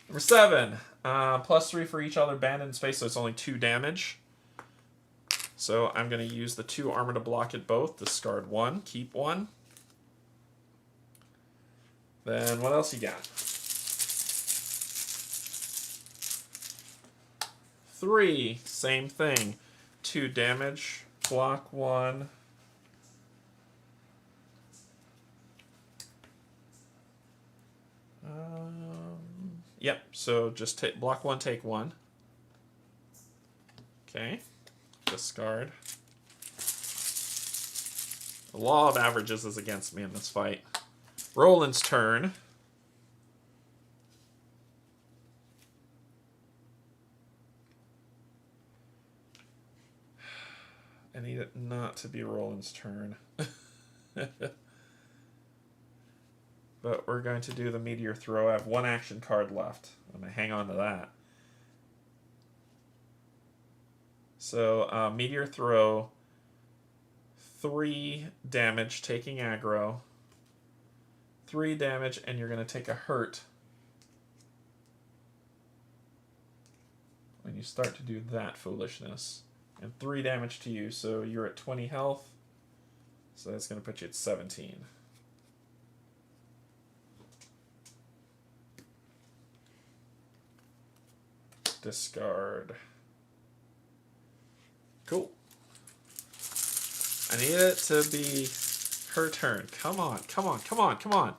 Speaker 1: Number 7. +3 for each other bandit in space, so it's only 2 damage. So I'm going to use the 2 armor to block it both. Discard 1, keep 1. Then what else you got? 3, same thing. 2 damage, block 1. Yep, so just block 1, take 1. Okay, discard. The law of averages is against me in this fight. Roland's turn. I need it not to be Roland's turn. But we're going to do the meteor throw. I have 1 action card left. I'm going to hang on to that. So, meteor throw, 3 damage, taking aggro. 3 damage, and you're going to take a hurt. when you start to do that foolishness. And 3 damage to you, so you're at 20 health. So that's going to put you at 17. Discard. Cool. I need it to be her turn. Come on, come on, come on, come on.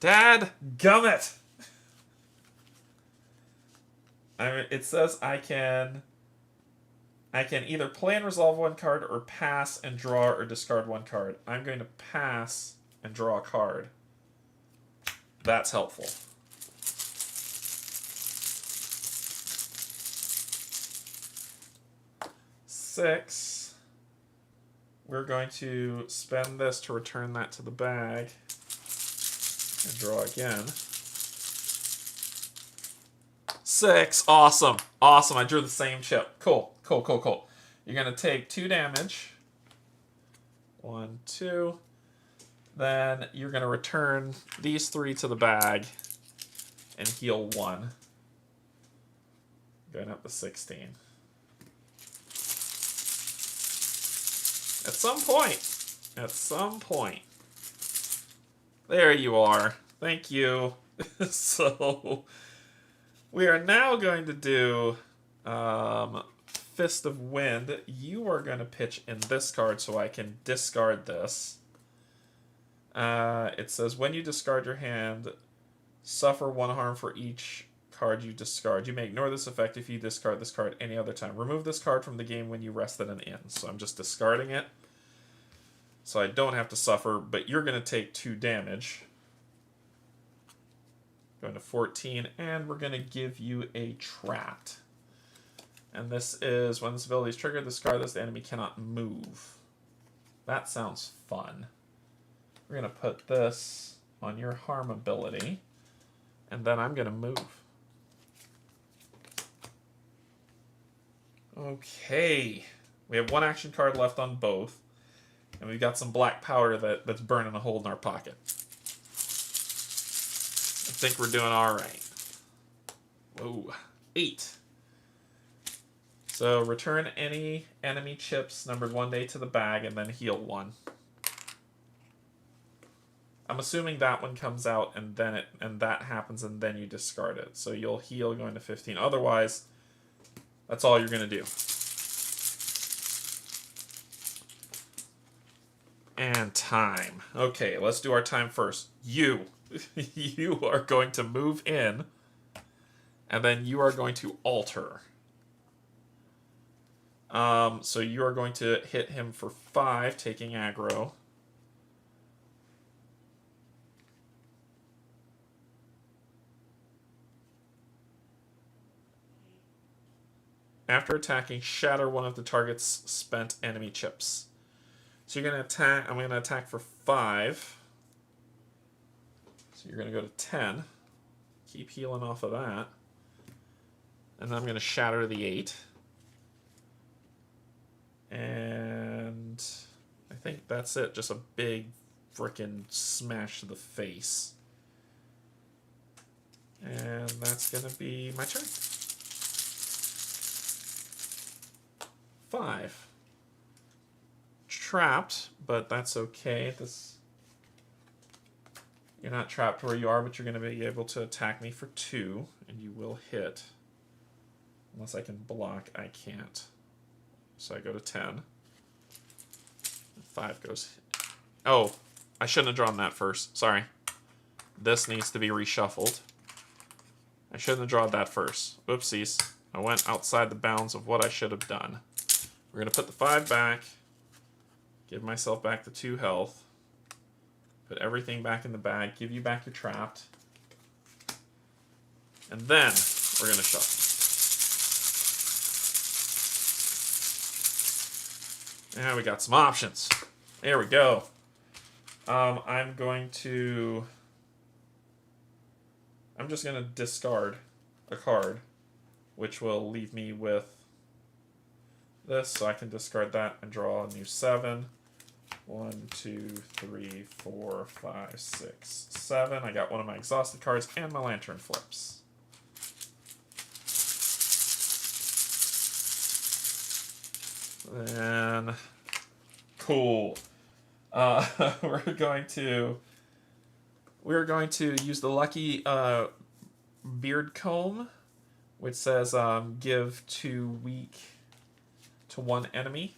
Speaker 1: Dad, gummit! It says I can either play and resolve 1 card or pass and draw or discard 1 card. I'm going to pass and draw a card. That's helpful. Six. We're going to spend this to return that to the bag and draw again. 6. Awesome. Awesome. I drew the same chip. Cool. Cool, cool, cool. You're going to take 2 damage. 1, 2. Then you're going to return these 3 to the bag and heal 1. Going up to 16. At some point. There you are. Thank you. So, we are now going to do Fist of Wind. You are going to pitch in this card so I can discard this. It says, when you discard your hand, suffer 1 harm for each card you discard. You may ignore this effect if you discard this card any other time. Remove this card from the game when you rested an inn. So I'm just discarding it. So I don't have to suffer, but you're going to take 2 damage. Going to 14, and we're going to give you a Trapped. And this is, when this ability is triggered, discard this, the enemy cannot move. That sounds fun. We're going to put this on your harm ability, and then I'm going to move. Okay. We have 1 action card left on both, and we've got some black powder that's burning a hole in our pocket. I think we're doing all right. Whoa. 8. So return any enemy chips numbered 1 day to the bag and then heal 1. I'm assuming that one comes out and then that happens and then you discard it. So you'll heal going to 15. Otherwise, that's all you're going to do. And time. Okay, let's do our time first. You are going to move in, and then you are going to alter. So you are going to hit him for 5, taking aggro. After attacking, shatter 1 of the target's spent enemy chips. So you're going to attack. I'm going to attack for 5. So you're going to go to 10. Keep healing off of that. And then I'm going to shatter the 8. And I think that's it. Just a big frickin' smash to the face. And that's going to be my turn. 5. Trapped, but that's okay. You're not trapped where you are, but you're going to be able to attack me for 2, and you will hit. Unless I can block, I can't. So I go to 10. 5 goes... Oh, I shouldn't have drawn that first. Sorry. This needs to be reshuffled. I shouldn't have drawn that first. Whoopsies. I went outside the bounds of what I should have done. We're going to put the 5 back. Give myself back the 2 health. Put everything back in the bag. Give you back your Trapped. And then we're going to shuffle. Now we got some options. There we go. I'm just going to discard a card, which will leave me with this, so I can discard that and draw a new 7. 1, 2, 3, 4, 5, 6, 7. I got one of my exhausted cards and my lantern flips. And cool. We're going to use the lucky beard comb, which says give 2 weak to 1 enemy.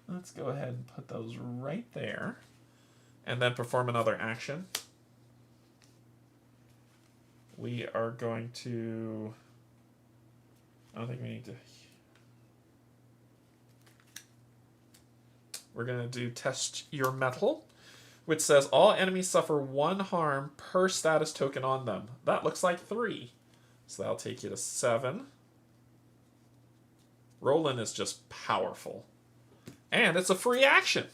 Speaker 1: Let's go ahead and put those right there, and then perform another action. We are going to... I don't think we need to... We're going to do test your metal, which says all enemies suffer 1 harm per status token on them. That looks like 3. So that'll take you to 7. Roland is just powerful. And it's a free action.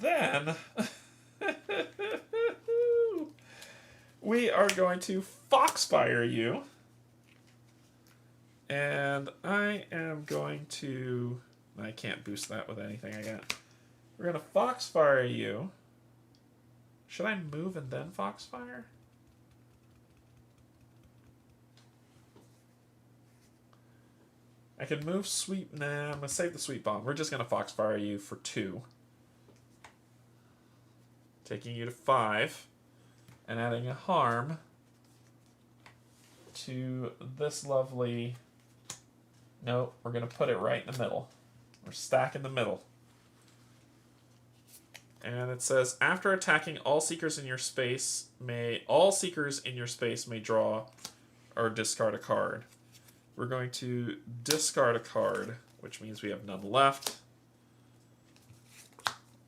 Speaker 1: Then we are going to Foxfire you. And I am going to... I can't boost that with anything I got. We're going to Foxfire you. Should I move and then Foxfire? I could move sweep. Nah, I'm going to save the sweep bomb. We're just going to Foxfire you for 2. Taking you to 5. And adding a harm to this lovely... No, we're going to put it right in the middle. We're stacking the middle. And it says, after attacking, all seekers in your space may draw or discard a card. We're going to discard a card, which means we have none left.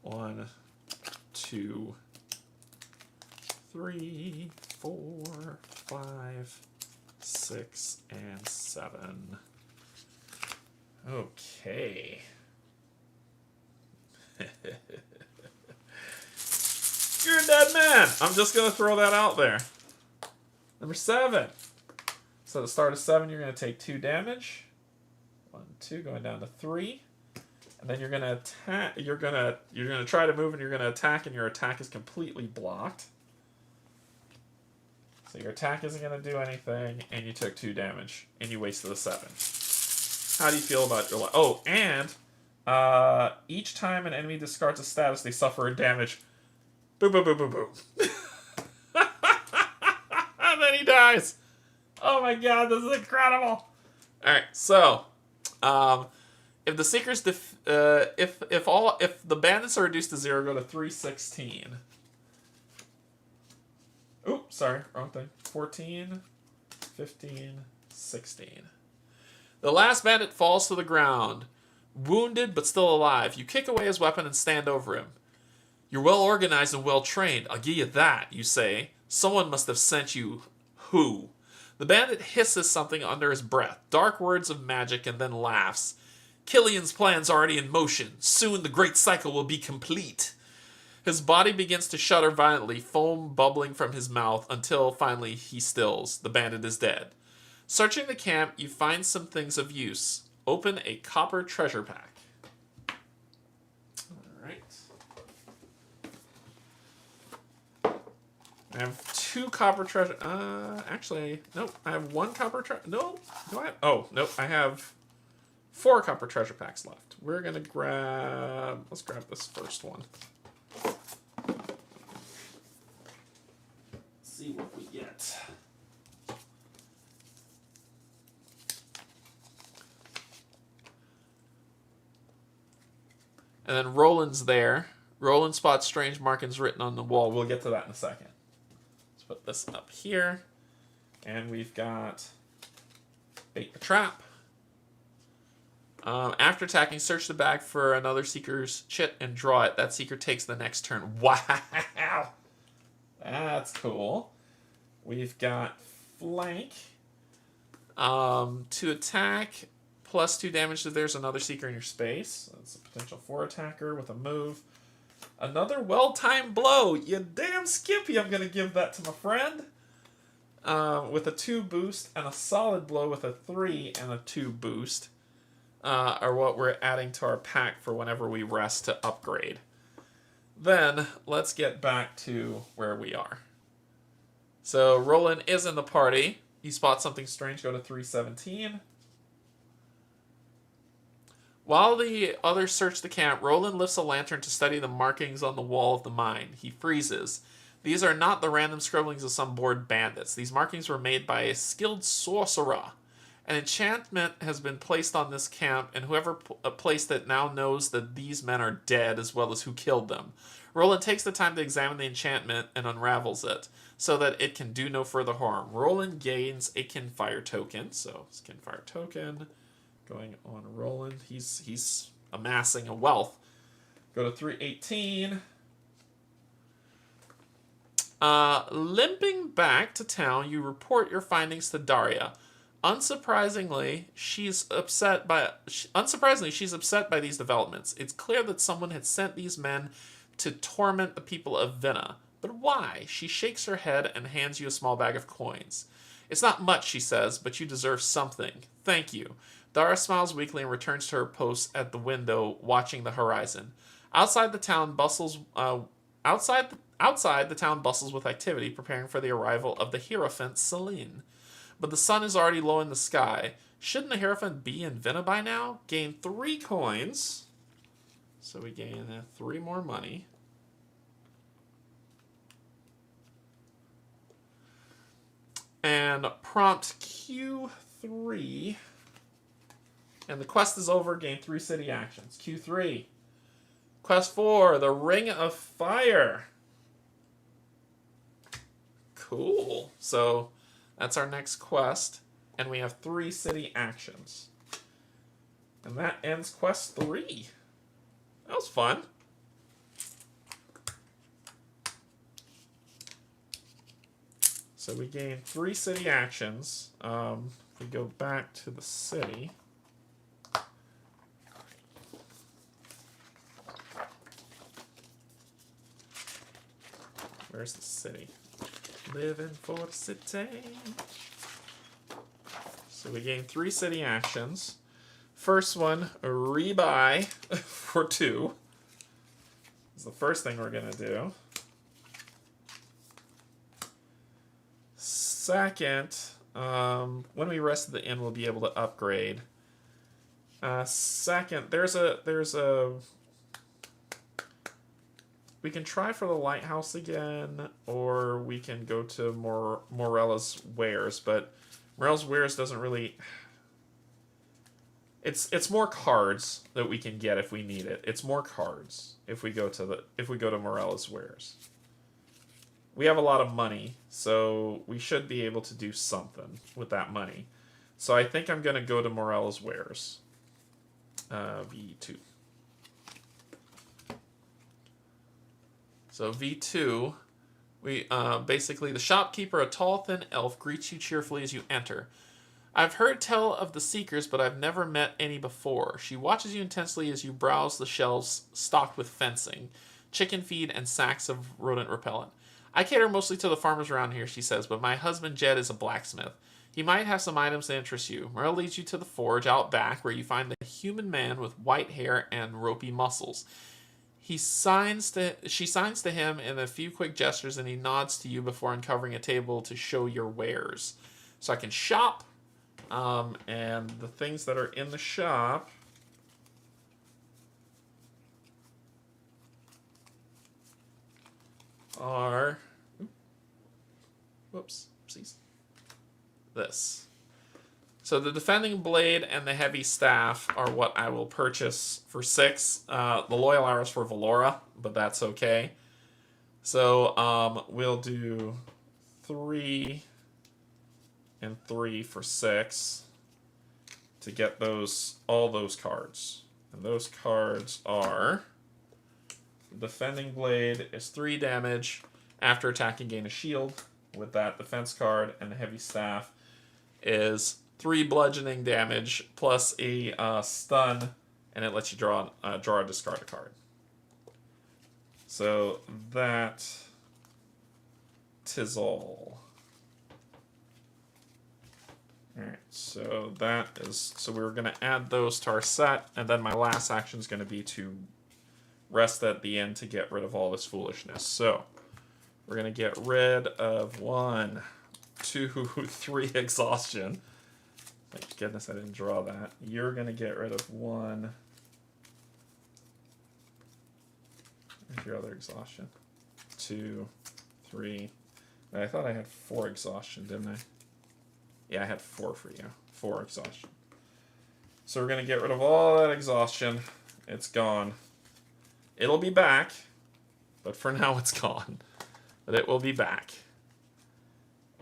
Speaker 1: 1, 2, 3, 4, 5, 6, and 7. Okay. You're a dead man. I'm just going to throw that out there. Number 7. So at the start of 7, you're going to take 2 damage. 1, 2, going down to 3. And then you're going to attack. You're going to try to move, and you're going to attack, and your attack is completely blocked. So your attack isn't going to do anything, and you took 2 damage, and you wasted a 7. How do you feel about your life? Oh, and each time an enemy discards a status, they suffer a damage. Boom, boom, boom, boom, boom. And then he dies. Oh my god, this is incredible. Alright, so if the seekers if the bandits are reduced to 0, go to 316. Oops, sorry, wrong thing. 14, 15, 16. The last bandit falls to the ground, wounded but still alive. You kick away his weapon and stand over him. You're well organized and well trained. I'll give you that, you say. Someone must have sent you. Who? The bandit hisses something under his breath, dark words of magic, and then laughs. Killian's plan's already in motion. Soon the great cycle will be complete. His body begins to shudder violently, foam bubbling from his mouth, until finally he stills. The bandit is dead. Searching the camp, you find some things of use. Open a copper treasure pack. Alright. I have 2 copper treasure... actually, nope. I have 1 copper treasure... No. Do I have... Oh, nope. I have 4 copper treasure packs left. We're going to grab... Let's grab this first one. See what we get. And then Roland's there. Roland spots strange markings written on the wall. We'll get to that in a second. Let's put this up here. And we've got bait the trap. After attacking, search the bag for another seeker's chit and draw it. That seeker takes the next turn. Wow! That's cool. We've got flank. To attack, plus 2 damage if there's another seeker in your space. That's a potential 4 attacker with a move. Another well-timed blow. You damn skippy, I'm going to give that to my friend. With a 2 boost and a solid blow with a 3 and a 2 boost. Are what we're adding to our pack for whenever we rest to upgrade. Then, let's get back to where we are. So, Roland is in the party. You spot something strange, go to 317. While the others search the camp, Roland lifts a lantern to study the markings on the wall of the mine. He freezes. These are not the random scribblings of some bored bandits. These markings were made by a skilled sorcerer. An enchantment has been placed on this camp, and whoever placed it now knows that these men are dead as well as who killed them. Roland takes the time to examine the enchantment and unravels it, so that it can do no further harm. Roland gains a Kinfire token, so it's Kinfire token. Going on Roland. He's amassing a wealth. Go to 318. Limping back to town, you report your findings to Daria. Unsurprisingly, she's upset by these developments. It's clear that someone had sent these men to torment the people of Vinna. But why? She shakes her head and hands you a small bag of coins. It's not much, she says, but you deserve something. Thank you. Dara smiles weakly and returns to her post at the window, watching the horizon. Outside the town bustles with activity, preparing for the arrival of the Hierophant Celine. But the sun is already low in the sky. Shouldn't the Hierophant be in Vinna by now? Gain 3 coins. So we gain 3 more money. And prompt Q3. And the quest is over. Gain 3 city actions. Q3. Quest 4. The Ring of Fire. Cool. So that's our next quest. And we have 3 city actions. And that ends quest 3. That was fun. So we gain 3 city actions. If we go back to the city. Where's the city? Living for the city. So we gain 3 city actions. First one, rebuy for 2. Is the first thing we're going to do. Second, when we rest at the inn, we'll be able to upgrade. Second, there's a we can try for the lighthouse again, or we can go to Morella's Wares, but Morella's Wares doesn't really. It's more cards that we can get if we need it. It's more cards if we go to Morella's Wares. We have a lot of money, so we should be able to do something with that money. So I think I'm going to go to Morella's Wares. V2. So V2, we basically the shopkeeper, a tall, thin elf, greets you cheerfully as you enter. I've heard tell of the Seekers, but I've never met any before. She watches you intensely as you browse the shelves stocked with fencing, chicken feed, and sacks of rodent repellent. I cater mostly to the farmers around here, she says, but my husband Jed is a blacksmith. He might have some items that interest you. Merle leads you to the forge out back, where you find the human man with white hair and ropey muscles. She signs to him in a few quick gestures, and he nods to you before uncovering a table to show your wares. So I can shop, and the things that are in the shop are, whoopsies, this. So the defending blade and the heavy staff are what I will purchase for 6. The loyal arrows for Valora, but that's okay. So we'll do 3 and 3 for 6 to get all those cards. And those cards are, defending blade is 3 damage. After attacking, gain a shield with that defense card, and the heavy staff is 3 bludgeoning damage plus a stun, and it lets you draw a discard a card. So that tis all. Alright, so we're going to add those to our set, and then my last action is going to be to rest at the end to get rid of all this foolishness. So we're going to get rid of 1, 2, 3 exhaustion. Thank goodness I didn't draw that. You're going to get rid of 1. Where's your other exhaustion? 2, 3. I thought I had 4 exhaustion, didn't I? Yeah, I had 4 for you. 4 exhaustion. So we're going to get rid of all that exhaustion. It's gone. It'll be back, but for now it's gone. But it will be back.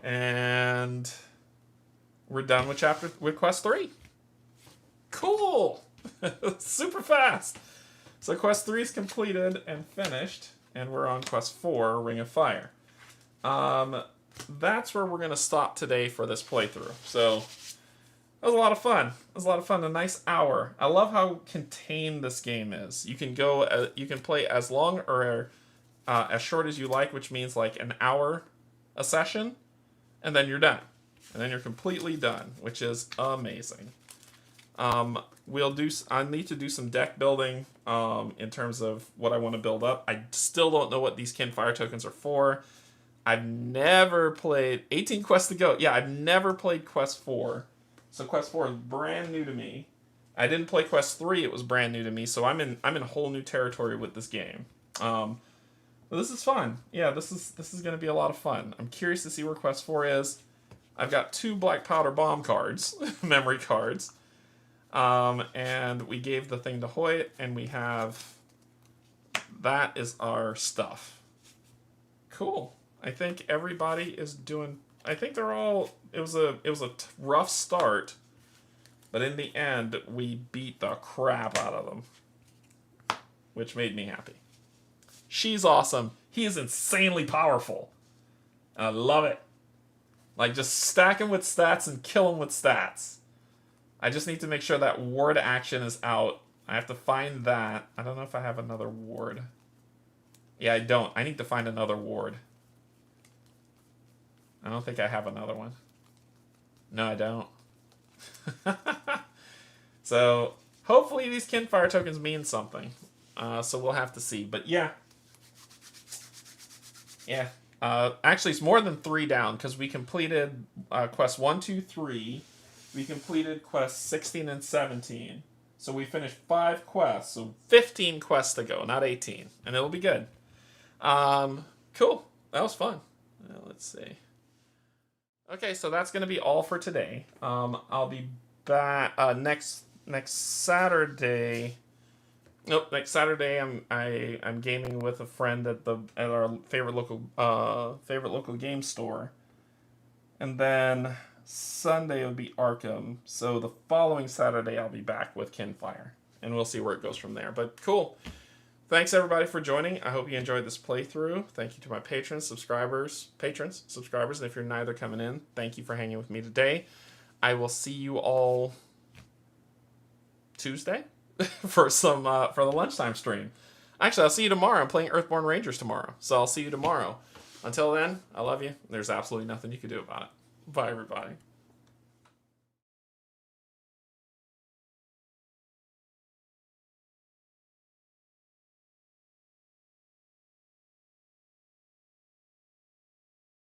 Speaker 1: And we're done with quest 3. Cool! Super fast! So quest 3 is completed and finished, and we're on quest 4, Ring of Fire. That's where we're going to stop today for this playthrough. So that was a lot of fun. It was a lot of fun. A nice hour. I love how contained this game is. You can go. You can play as long or as short as you like, which means like an hour a session, and then you're done. And then you're completely done, which is amazing. I need to do some deck building in terms of what I want to build up. I still don't know what these Kinfire tokens are for. I've never played 18 quests to go. Yeah, I've never played quest 4. So quest 4 is brand new to me. I didn't play quest 3, it was brand new to me, so I'm in a whole new territory with this game. But this is fun. Yeah, this is going to be a lot of fun. I'm curious to see where quest 4 is. I've got 2 black powder bomb cards, memory cards. And we gave the thing to Hoyt, and we have that is our stuff. Cool. I think everybody is doing. I think they're all. It was a rough start, but in the end, we beat the crap out of them, which made me happy. She's awesome. He is insanely powerful. I love it. Like, just stack him with stats and kill him with stats. I just need to make sure that ward action is out. I have to find that. I don't know if I have another ward. Yeah, I don't. I need to find another ward. I don't think I have another one. No, I don't. So, hopefully these Kinfire tokens mean something. So we'll have to see. But yeah. Yeah. Actually, it's more than 3 down, because we completed quest 1, 2, 3. We completed quests 16 and 17. So we finished 5 quests. So 15 quests to go, not 18. And it'll be good. Cool. That was fun. Let's see. Okay, so that's going to be all for today. I'll be back next Saturday. Nope, next Saturday I'm gaming with a friend at our favorite local game store. And then Sunday would be Arkham. So the following Saturday I'll be back with Kinfire. And we'll see where it goes from there. But cool. Thanks everybody for joining. I hope you enjoyed this playthrough. Thank you to my patrons, subscribers, and if you're neither coming in, thank you for hanging with me today. I will see you all Tuesday for the lunchtime stream. Actually, I'll see you tomorrow. I'm playing Earthborn Rangers tomorrow, so I'll see you tomorrow. Until then, I love you. There's absolutely nothing you can do about it. Bye, everybody.